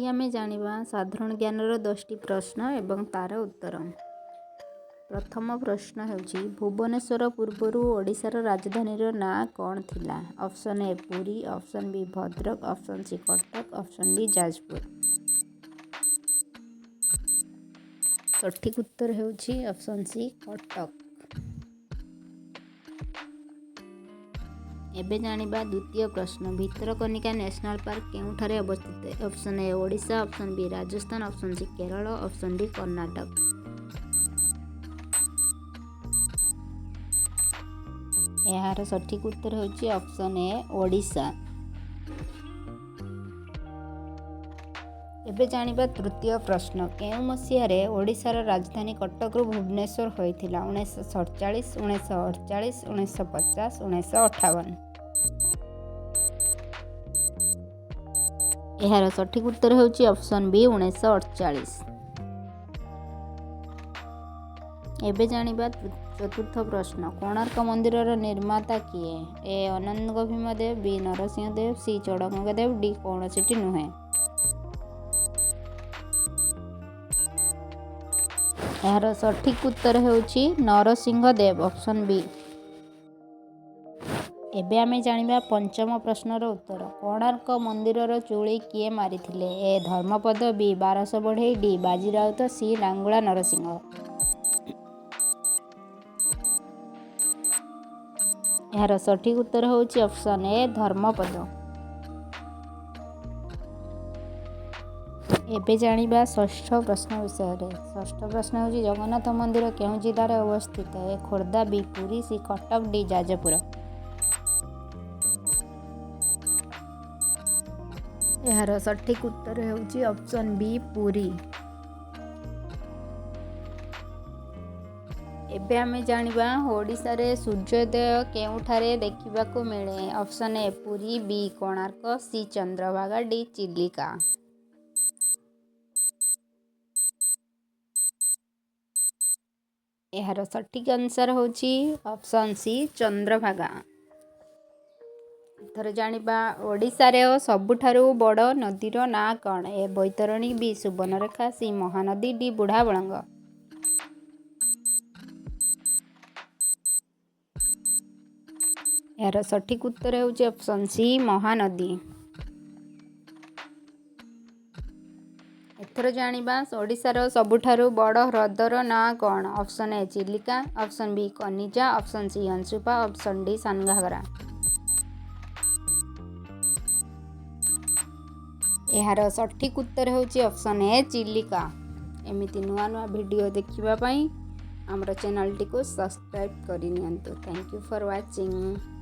आजी आमे जानिबा साधारण ज्ञानर 10टी प्रश्न एवं तार उत्तर। प्रथम प्रश्न हेउची भुवनेश्वर पूर्वरु ओडिशार राजधानीर नाँ कौन थिला? Option A Puri, option B Bhadrak, option C Cuttack, option D Jajpur. सठिक उत्तर हेउची ऑप्शन सी कटक। एबे जानिबा द्वितीय प्रश्न भितरकनिका नेशनल पार्क केउठारे अवस्थित? Option A Odisha, option B Rajasthan, option C Kerala, option D Karnataka. यार सठिक उत्तर होची ऑप्शन ए ओडिशा। एबे जानिबा तृतीय प्रश्न केउ मसिहारे ओडिशार राजधानी कटक रु भुवनेश्वर होइथिला? 1947, 1948, 1950, 1958। यार सठिक उत्तर होची ऑप्शन बी 1948। एबे जानिबा चतुर्थ प्रश्न कोणार्क मंदिरर निर्माता किए? ए अनंत भीमदेव, बी नरसिंह देव, सी चोडगंगा देव, डी कौनसिटी नुहे। यार सठिक उत्तर हेउची नरसिंह देव, ऑप्शन बी। एबे आमे जानिबा पंचम प्रश्नर उत्तर कोणार्क मंदिरर चूली किए मारिथिले? ए धर्मपद, बी 1200 बढेई, डी बाजीराउत, सी लांगुला नरसिंह। यार सठिक उत्तर होची ऑप्शन ए धर्मपद। एबे जानिबा षष्ठ प्रश्न विषय। षष्ठ प्रश्न होची जगन्नाथ मंदिर केउ जिल्लार अवस्थित? A Khordha, B Puri, C Cuttack, D Jajpur. यार सठिक उत्तर हेउची ऑप्शन बी पुरी। एबे आमे जानिबा ओडिशारे सूर्योदय केउठारे देखिबाकू मिले? Option A Puri, B Konark, C Chandrabhaga, D Chilika. यार सठिक आंसर होची ऑप्शन सी चंद्रभागा। एथर जानिबा ओडिशारे सबुठारु बड़ नदीर नाँ कौन? ए बैतरणी, बी सुवर्णरेखा, सी महानदी, डी बुढ़ाबलंग। यार सठिक उत्तर हेउची ऑप्शन सी महानदी। एथर जानिबा ओडिशार सबुठारु बड़ ह्रदर नाँ कौन? Option A Chilika, option B Kanjia, option C Anshupa, option D Sanghagara. यार सठिक उत्तर होची ऑप्शन ए चिलिका। एमिति नुआ नुआ वीडियो देखिबा पई हमर चैनल टी को सब्सक्राइब करि नियंतु। Thank you for watching.